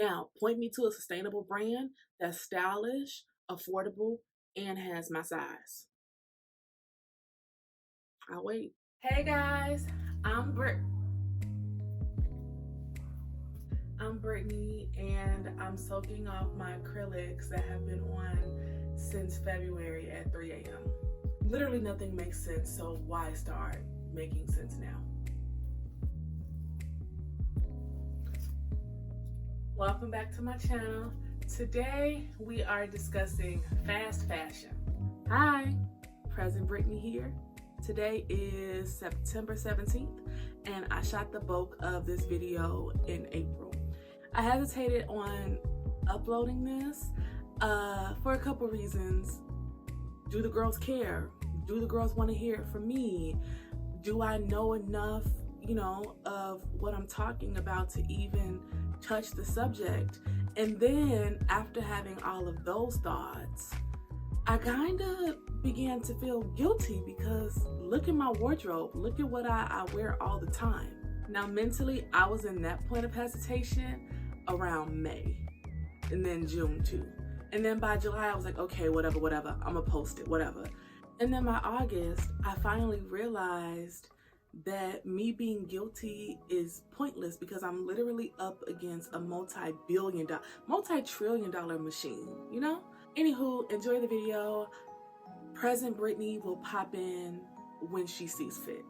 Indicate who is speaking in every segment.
Speaker 1: Now, point me to a sustainable brand that's stylish, affordable, and has my size. I'll wait. Hey guys, I'm Brittany, and I'm soaking off my acrylics that have been on since February at 3 a.m. Literally nothing makes sense, so why start making sense now? Welcome back to my channel. Today we are discussing fast fashion. Hi, Present Brittany here. Today is September 17th, and I shot the bulk of this video in April. I hesitated on uploading this for a couple reasons. Do the girls care? Do the girls want to hear it from me? Do I know enough, of what I'm talking about to even touch the subject? And then after having all of those thoughts, I kind of began to feel guilty because look at my wardrobe, look at what I wear all the time. Now mentally, I was in that point of hesitation around May, and then June too. And then by July, I was like, okay, whatever, I'm gonna post it, whatever. And then by August, I finally realized that me being guilty is pointless because I'm literally up against a multi-trillion dollar machine, Anywho, enjoy the video. Present Brittany will pop in when she sees fit.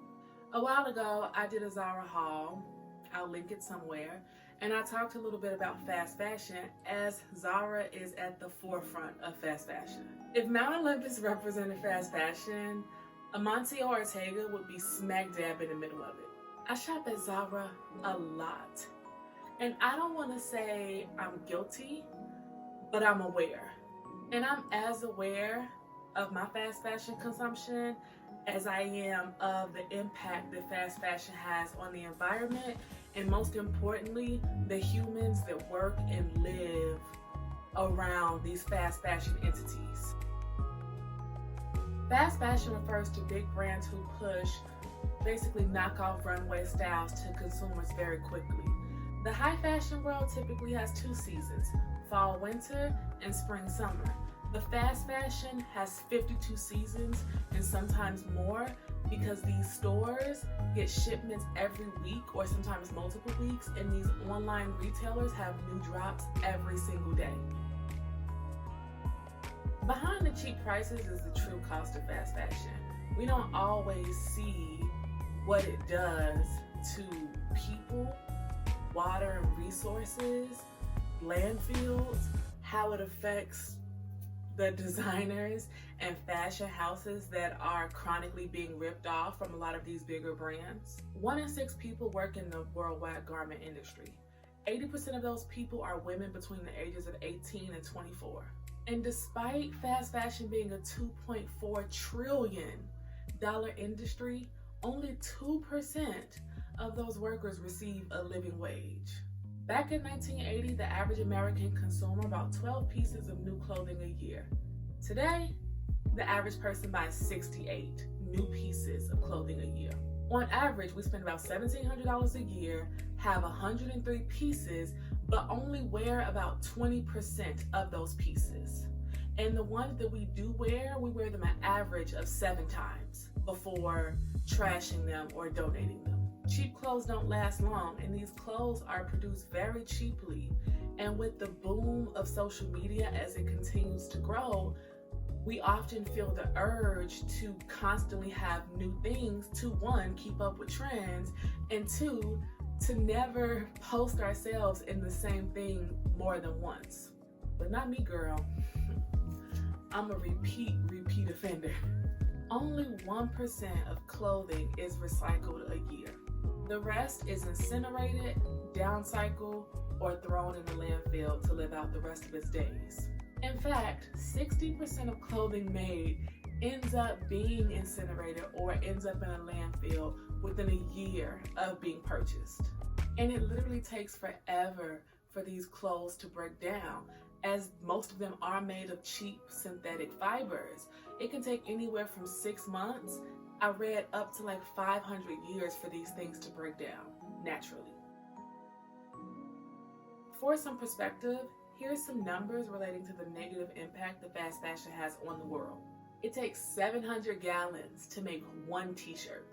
Speaker 1: A while ago, I did a Zara haul. I'll link it somewhere. And I talked a little bit about fast fashion, as Zara is at the forefront of fast fashion. If Mount Olympus represented fast fashion, Amancio Ortega would be smack dab in the middle of it. I shop at Zara a lot. And I don't want to say I'm guilty, but I'm aware. And I'm as aware of my fast fashion consumption as I am of the impact that fast fashion has on the environment, and most importantly, the humans that work and live around these fast fashion entities. Fast fashion refers to big brands who push basically knockoff runway styles to consumers very quickly. The high fashion world typically has 2 seasons, fall, winter, and spring, summer. The fast fashion has 52 seasons and sometimes more because these stores get shipments every week or sometimes multiple weeks, and these online retailers have new drops every single day. Behind the cheap prices is the true cost of fast fashion. We don't always see what it does to people, water and resources, landfills, how it affects the designers and fashion houses that are chronically being ripped off from a lot of these bigger brands. 1 in 6 people work in the worldwide garment industry. 80% of those people are women between the ages of 18 and 24. And despite fast fashion being a $2.4 trillion industry, only 2% of those workers receive a living wage. Back in 1980, the average American consumer bought 12 pieces of new clothing a year. Today, the average person buys 68 new pieces of clothing a year. On average, we spend about $1,700 a year, have 103 pieces, but only wear about 20% of those pieces. And the ones that we do wear, we wear them an average of 7 times before trashing them or donating them. Cheap clothes don't last long, and these clothes are produced very cheaply. And with the boom of social media as it continues to grow, we often feel the urge to constantly have new things to 1, keep up with trends, and 2, to never post ourselves in the same thing more than once. But not me, girl. I'm a repeat offender. Only 1% of clothing is recycled a year. The rest is incinerated, downcycled, or thrown in the landfill to live out the rest of its days. In fact, 60% of clothing made ends up being incinerated or ends up in a landfill within a year of being purchased. And it literally takes forever for these clothes to break down, as most of them are made of cheap synthetic fibers. It can take anywhere from 6 months. I read up to like 500 years for these things to break down naturally. For some perspective, here's some numbers relating to the negative impact that fast fashion has on the world. It takes 700 gallons to make one t-shirt.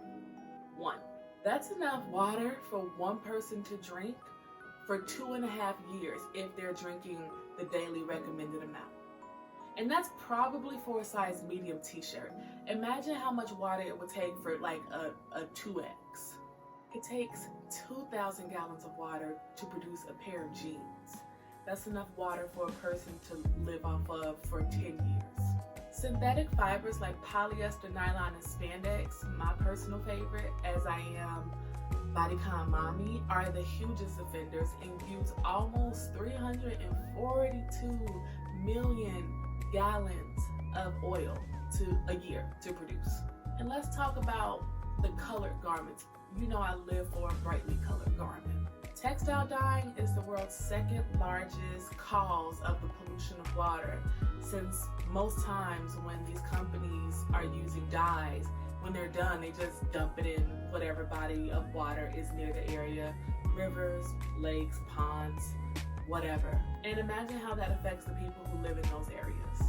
Speaker 1: One. That's enough water for one person to drink for 2.5 years if they're drinking the daily recommended amount. And that's probably for a size medium t-shirt. Imagine how much water it would take for like a 2X. It takes 2,000 gallons of water to produce a pair of jeans. That's enough water for a person to live off of for 10 years. Synthetic fibers like polyester, nylon, and spandex, my personal favorite, as I am bodycon mommy, are the hugest offenders and use almost 342 million gallons of oil a year to produce. And let's talk about the colored garments. You know I live for a brightly colored garment. Textile dyeing is the world's second largest cause of the pollution of water, since most times when these companies are using dyes, when they're done, they just dump it in whatever body of water is near the area, rivers, lakes, ponds, whatever. And imagine how that affects the people who live in those areas.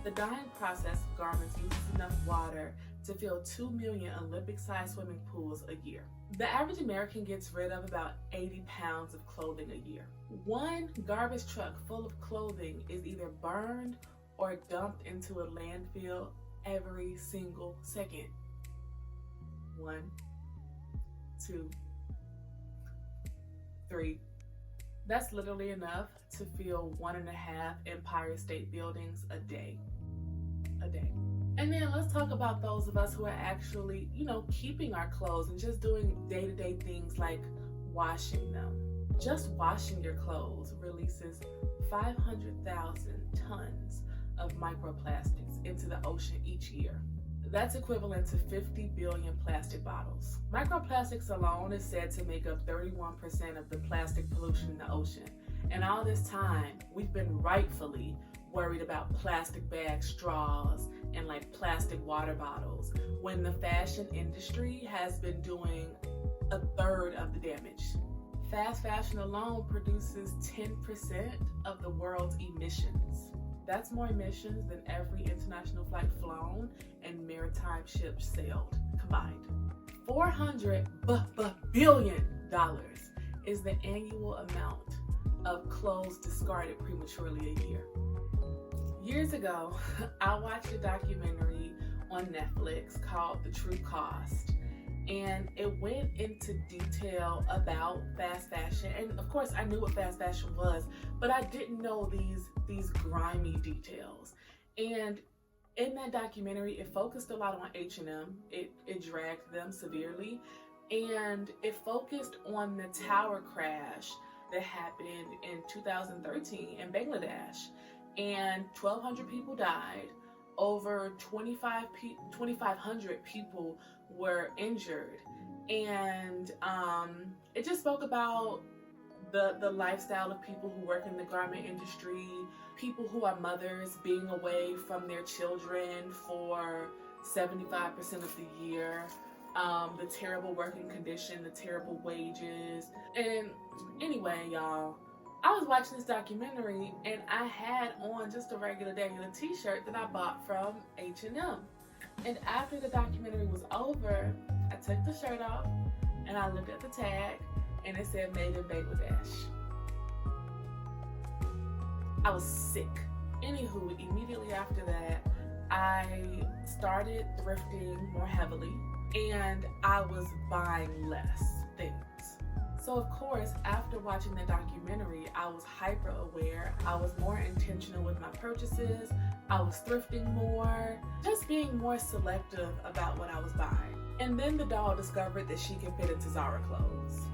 Speaker 1: The dyeing process of garments uses enough water to fill 2 million Olympic-sized swimming pools a year. The average American gets rid of about 80 pounds of clothing a year. One garbage truck full of clothing is either burned or dumped into a landfill every single second. 1, 2, 3. That's literally enough to fill 1.5 Empire State Buildings a day. And then let's talk about those of us who are actually, keeping our clothes and just doing day-to-day things like washing them. Just washing your clothes releases 500,000 tons of microplastics into the ocean each year. That's equivalent to 50 billion plastic bottles. Microplastics alone is said to make up 31% of the plastic pollution in the ocean. And all this time, we've been rightfully worried about plastic bag straws and like plastic water bottles, when the fashion industry has been doing 1/3 of the damage. Fast fashion alone produces 10% of the world's emissions. That's more emissions than every international flight flown and maritime ship sailed combined. $400 billion is the annual amount of clothes discarded prematurely a year. Years ago, I watched a documentary on Netflix called The True Cost, and it went into detail about fast fashion. And of course, I knew what fast fashion was, but I didn't know these grimy details. And in that documentary, it focused a lot on H&M. It dragged them severely, and it focused on the tower crash that happened in 2013 in Bangladesh. And 1,200 people died. Over 2,500 people were injured. And it just spoke about the lifestyle of people who work in the garment industry, people who are mothers being away from their children for 75% of the year, the terrible working condition, the terrible wages. And anyway, y'all, I was watching this documentary and I had on just a regular t-shirt that I bought from H&M. And after the documentary was over, I took the shirt off and I looked at the tag and it said made in Bangladesh. I was sick. Anywho, immediately after that, I started thrifting more heavily and I was buying less things. So of course, after watching the documentary, I was hyper aware. I was more intentional with my purchases. I was thrifting more, just being more selective about what I was buying. And then the doll discovered that she could fit into Zara clothes.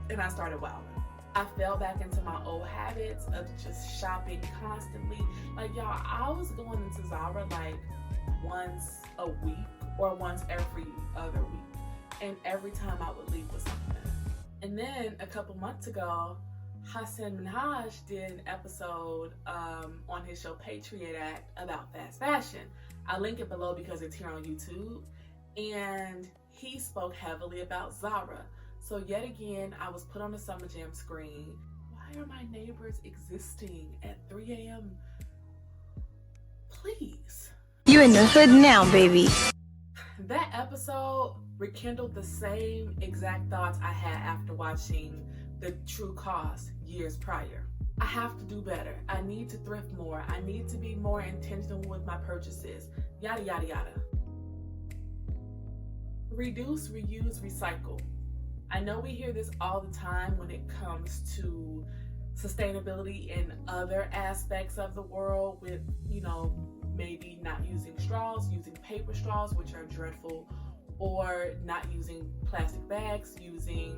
Speaker 1: And I started wilding. I fell back into my old habits of just shopping constantly. Like, y'all, I was going into Zara like once a week or once every other week. And every time I would leave with something. And then a couple months ago, Hassan Minhaj did an episode on his show Patriot Act about fast fashion. I'll link it below because it's here on YouTube. And he spoke heavily about Zara. So yet again, I was put on the Summer Jam screen. Why why are my neighbors existing at 3 a.m.? Please.
Speaker 2: You in the hood now, baby.
Speaker 1: That episode rekindled the same exact thoughts I had after watching The True Cost years prior. I have to do better. I need to thrift more. I need to be more intentional with my purchases. Yada, yada, yada. Reduce, reuse, recycle. I know we hear this all the time when it comes to sustainability in other aspects of the world with, maybe not using straws, using paper straws, which are dreadful, or not using plastic bags, using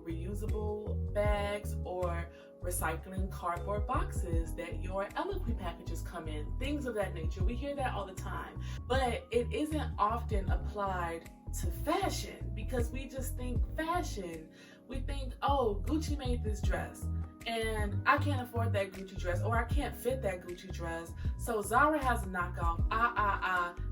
Speaker 1: reusable bags, or recycling cardboard boxes that your Eloquent packages come in, things of that nature. We hear that all the time, but it isn't often applied to fashion because we just think fashion. We think, oh, Gucci made this dress and I can't afford that Gucci dress, or I can't fit that Gucci dress, so Zara has a knockoff.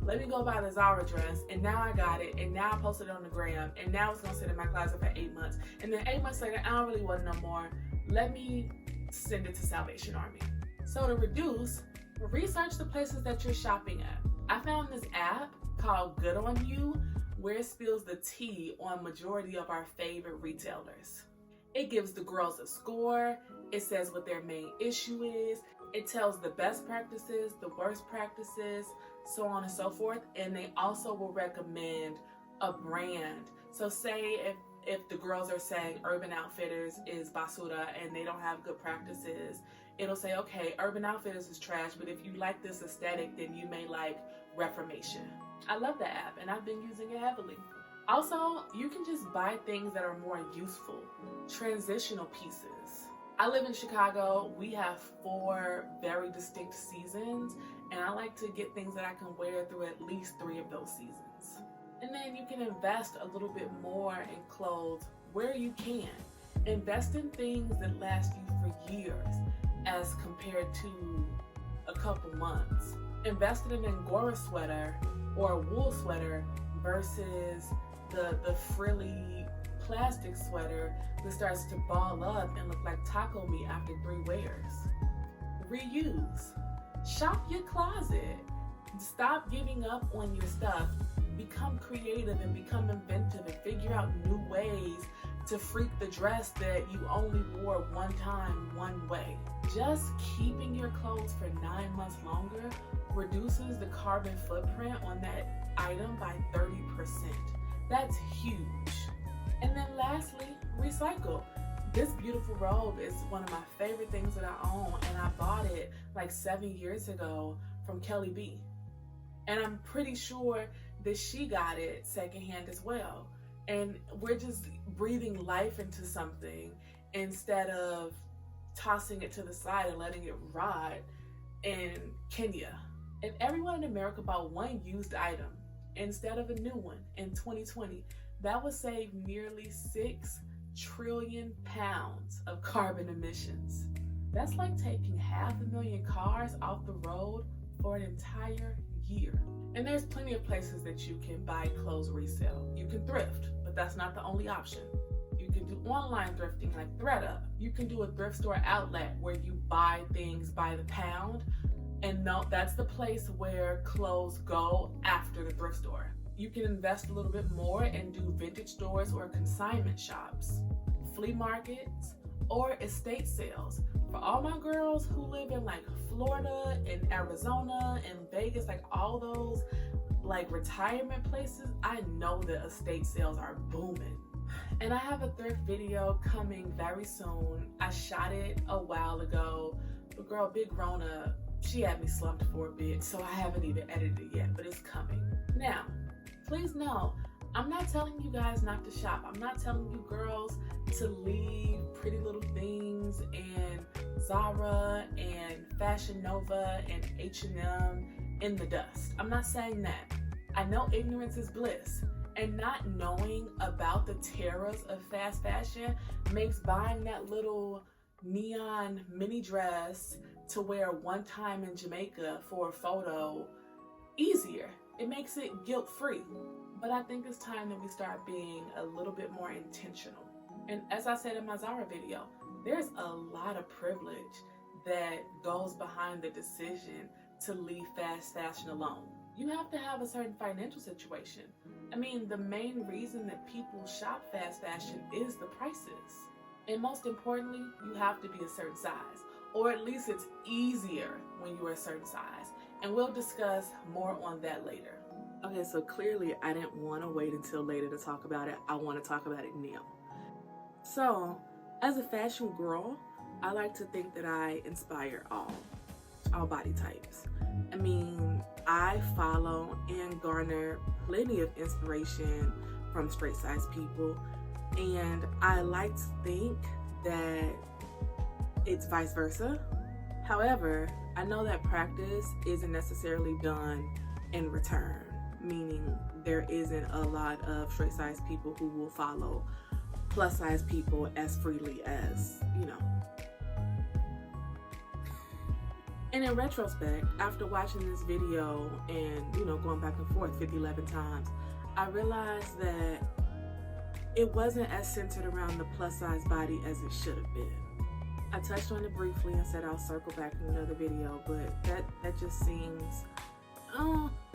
Speaker 1: Let me go buy the Zara dress, and now I got it, and now I posted it on the gram, and now it's gonna sit in my closet for 8 months, and then 8 months later, I don't really want it no more. Let me send it to Salvation Army. So to reduce, research the places that you're shopping at. I found this app called Good On You, where it spills the tea on majority of our favorite retailers. It gives the girls a score, it says what their main issue is, it tells the best practices, the worst practices, so on and so forth, and they also will recommend a brand. So say if the girls are saying Urban Outfitters is basura and they don't have good practices, it'll say, okay, Urban Outfitters is trash, but if you like this aesthetic, then you may like Reformation. I love that app and I've been using it heavily. Also, you can just buy things that are more useful, transitional pieces. I live in Chicago. We have 4 very distinct seasons, and I like to get things that I can wear through at least 3 of those seasons. And then you can invest a little bit more in clothes where you can. Invest in things that last you for years as compared to a couple months. Invest in an Angora sweater or a wool sweater versus the frilly plastic sweater that starts to ball up and look like taco meat after 3 wears. Reuse. Shop your closet. Stop giving up on your stuff. Become creative and become inventive and figure out new ways to freak the dress that you only wore one time, one way. Just keeping your clothes for 9 months longer reduces the carbon footprint on that item by 30%. That's huge. And then lastly, recycle. This beautiful robe is one of my favorite things that I own, and I bought it like 7 years ago from Kelly B. And I'm pretty sure that she got it secondhand as well. And we're just breathing life into something instead of tossing it to the side and letting it rot in Kenya. If everyone in America bought one used item instead of a new one in 2020, that would save nearly 6 trillion pounds of carbon emissions. That's like taking 500,000 cars off the road for an entire year. And there's plenty of places that you can buy clothes resale. You can thrift, but that's not the only option. You can do online thrifting like ThredUp. You can do a thrift store outlet where you buy things by the pound. And no, that's the place where clothes go after the thrift store. You can invest a little bit more and do vintage stores or consignment shops, flea markets, or estate sales. For all my girls who live in like Florida and Arizona and Vegas, like all those like retirement places, I know that estate sales are booming. And I have a thrift video coming very soon. I shot it a while ago. The girl, Big Rona, she had me slumped for a bit, so I haven't even edited it yet, but it's coming. Now, please know, I'm not telling you guys not to shop. I'm not telling you girls to leave Pretty Little Things and Zara and Fashion Nova and H&M in the dust. I'm not saying that. I know ignorance is bliss, and not knowing about the terrors of fast fashion makes buying that little neon mini dress to wear one time in Jamaica for a photo easier. It makes it guilt-free. But I think it's time that we start being a little bit more intentional. And as I said in my Zara video, there's a lot of privilege that goes behind the decision to leave fast fashion alone. You have to have a certain financial situation. I mean, the main reason that people shop fast fashion is the prices. And most importantly, you have to be a certain size, or at least it's easier when you're a certain size. And we'll discuss more on that later. Okay, so clearly I didn't want to wait until later to talk about it. I want to talk about it now. So, as a fashion girl, I like to think that I inspire all body types. I mean, I follow and garner plenty of inspiration from straight size people, and I like to think that it's vice versa. However, I know that practice isn't necessarily done in return, meaning there isn't a lot of straight size people who will follow plus size people as freely as, And in retrospect, after watching this video and, going back and forth 11 times, I realized that it wasn't as centered around the plus size body as it should have been. I touched on it briefly and said I'll circle back in another video, but that just seems,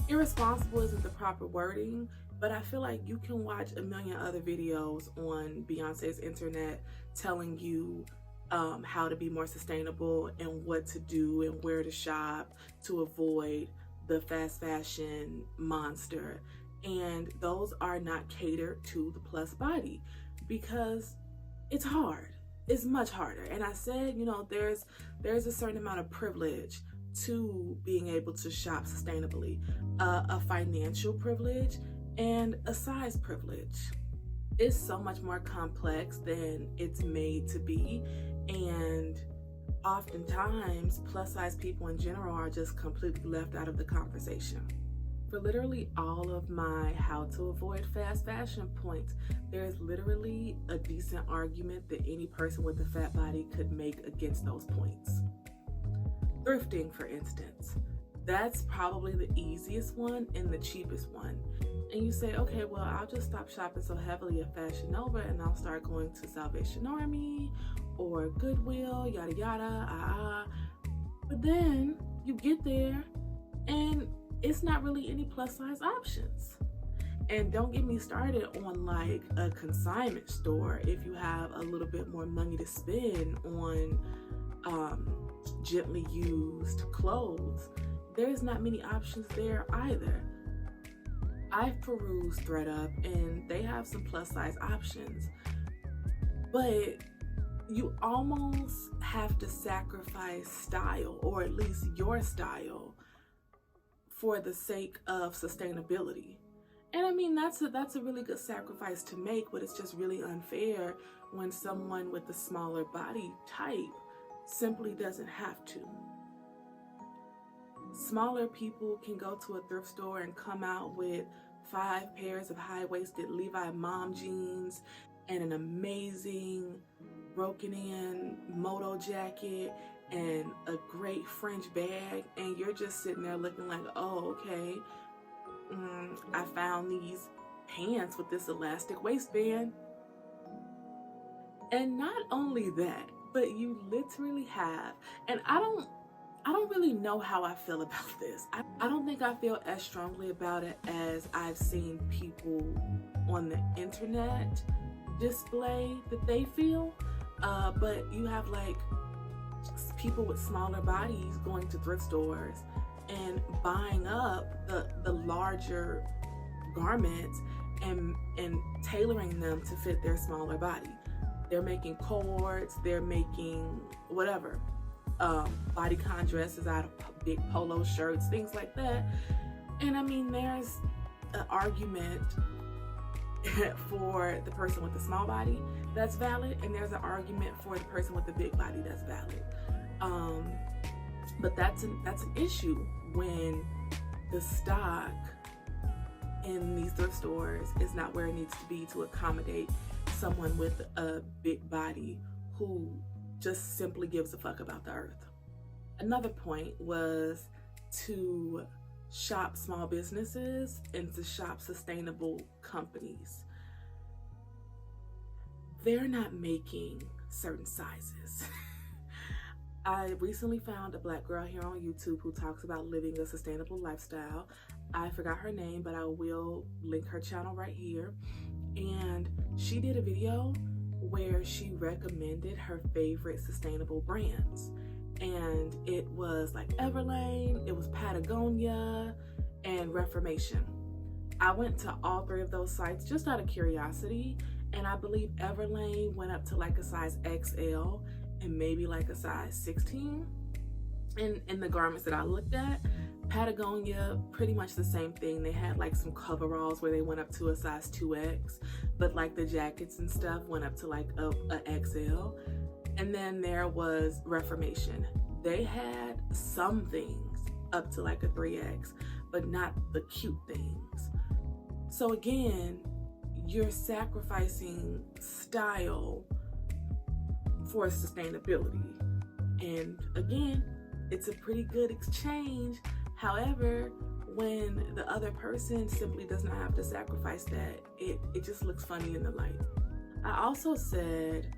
Speaker 1: irresponsible isn't the proper wording, but I feel like you can watch a million other videos on Beyonce's internet telling you how to be more sustainable and what to do and where to shop to avoid the fast fashion monster. And those are not catered to the plus body because it's hard. It's much harder. And I said, there's a certain amount of privilege to being able to shop sustainably, a financial privilege and a size privilege. It's so much more complex than it's made to be, and oftentimes plus size people in general are just completely left out of the conversation. For literally all of my how to avoid fast fashion points, there's literally a decent argument that any person with a fat body could make against those points. Thrifting, for instance, that's probably the easiest one and the cheapest one. And you say, okay, well, I'll just stop shopping so heavily at Fashion Nova and I'll start going to Salvation Army or Goodwill, yada yada, But then you get there and it's not really any plus size options. And don't get me started on like a consignment store if you have a little bit more money to spend on gently used clothes. There's not many options there either. I've perused ThredUp and they have some plus size options, but you almost have to sacrifice style, or at least your style, for the sake of sustainability. And I mean, that's a really good sacrifice to make, but it's just really unfair when someone with a smaller body type simply doesn't have to. Smaller people can go to a thrift store and come out with 5 pairs of high-waisted Levi mom jeans and an amazing broken-in moto jacket and a great French bag, and you're just sitting there looking like, oh, okay, I found these pants with this elastic waistband. And not only that, but you literally have, and I don't really know how I feel about this. I don't think I feel as strongly about it as I've seen people on the internet display that they feel. But you have like people with smaller bodies going to thrift stores and buying up the larger garments and tailoring them to fit their smaller body. They're making cords, they're making whatever, bodycon dresses out of big polo shirts, things like that. And I mean, there's an argument for the person with the small body that's valid, and there's an argument for the person with the big body that's valid. But that's an issue when the stock in these thrift stores is not where it needs to be to accommodate someone with a big body who just simply gives a fuck about the earth. Another point was to shop small businesses and to shop sustainable companies. They're not making certain sizes. I recently found a Black girl here on YouTube who talks about living a sustainable lifestyle. I forgot her name, but I will link her channel right here. And she did a video where she recommended her favorite sustainable brands. And it was like Everlane, it was Patagonia, and Reformation. I went to all three of those sites just out of curiosity, and I believe Everlane went up to like a size XL and maybe like a size 16 in the garments that I looked at. Patagonia, pretty much the same thing. They had like some coveralls where they went up to a size 2X, but like the jackets and stuff went up to like a XL. And then there was Reformation. They had some things up to like a 3X, but not the cute things. So again, you're sacrificing style for sustainability. And again, it's a pretty good exchange. However, when the other person simply does not have to sacrifice that, it just looks funny in the light. I also said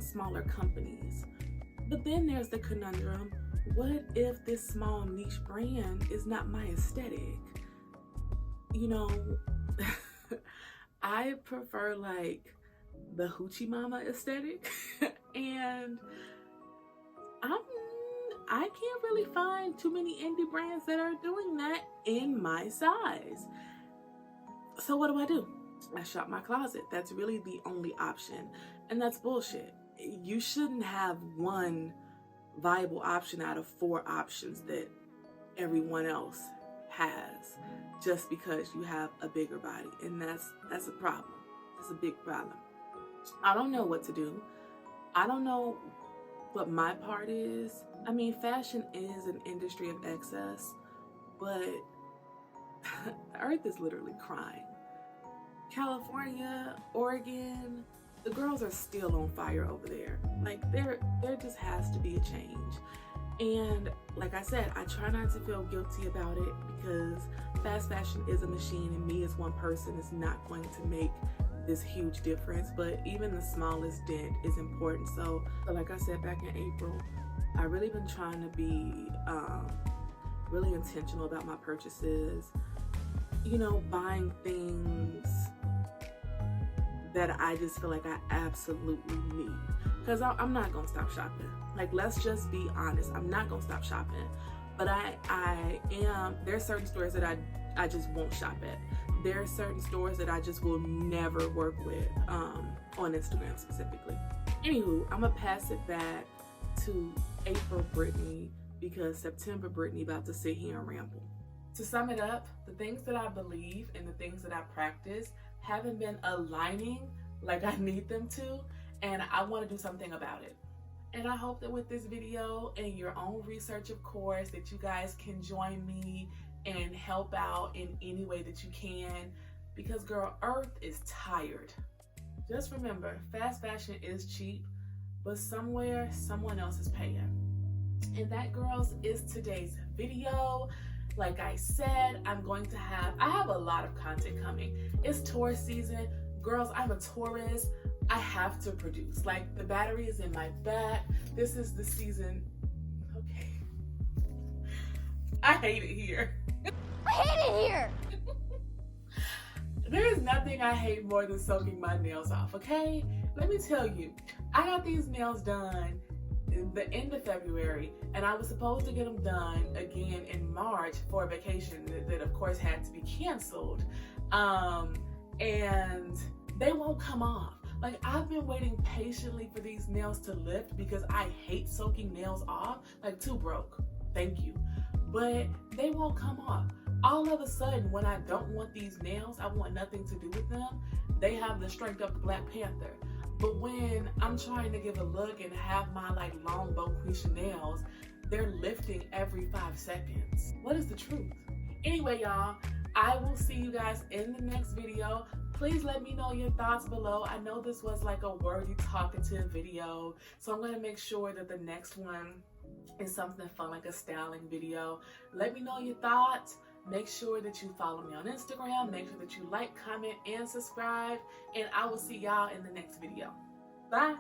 Speaker 1: smaller companies. But then there's the conundrum, what if this small niche brand is not my aesthetic? You know, I prefer like the Hoochie Mama aesthetic and I can't really find too many indie brands that are doing that in my size. So what do? I shop my closet. That's really the only option. And that's bullshit. You shouldn't have one viable option out of 4 options that everyone else has just because you have a bigger body. And that's a problem. It's a big problem. I don't know what to do. I don't know what my part is. I mean, fashion is an industry of excess, but the earth is literally crying. California, Oregon, the girls are still on fire over there. Like there just has to be a change. And like I said, I try not to feel guilty about it because fast fashion is a machine and me as one person is not going to make this huge difference, but even the smallest dent is important. So like I said back in April, I really been trying to be really intentional about my purchases, you know, buying things that I just feel like I absolutely need, because I'm not gonna stop shopping. Like, let's just be honest, I'm not gonna stop shopping, but I am, there's certain stores that I just won't shop at. There are certain stores that I just will never work with, on Instagram specifically. Anywho, I'm gonna pass it back to April Brittany because September Brittany about to sit here and ramble. To sum it up, the things that I believe and the things that I practice haven't been aligning like I need them to, and I want to do something about it. And I hope that with this video and your own research, of course, that you guys can join me and help out in any way that you can, because girl, Earth is tired. Just remember, fast fashion is cheap, but somewhere someone else is paying. And that, girls, is today's video. Like I said, I have a lot of content coming. It's tourist season. Girls, I'm a tourist. I have to produce. Like, the battery is in my back. This is the season. Okay. I hate it here.
Speaker 2: I hate it here.
Speaker 1: There is nothing I hate more than soaking my nails off, okay? Let me tell you, I got these nails done the end of February, and I was supposed to get them done again in March for a vacation that of course had to be canceled, and they won't come off. Like, I've been waiting patiently for these nails to lift because I hate soaking nails off. Like, too broke, thank you, but they won't come off. All of a sudden, when I don't want these nails, I want nothing to do with them, they have the strength of the Black Panther. But when I'm trying to give a look and have my like long Boquisha nails, they're lifting every 5 seconds. What is the truth? Anyway, y'all, I will see you guys in the next video. Please let me know your thoughts below. I know this was like a wordy, talkative video, so I'm gonna make sure that the next one is something fun, like a styling video. Let me know your thoughts. Make sure that you follow me on Instagram. Make sure that you like, comment, and subscribe. And I will see y'all in the next video. Bye.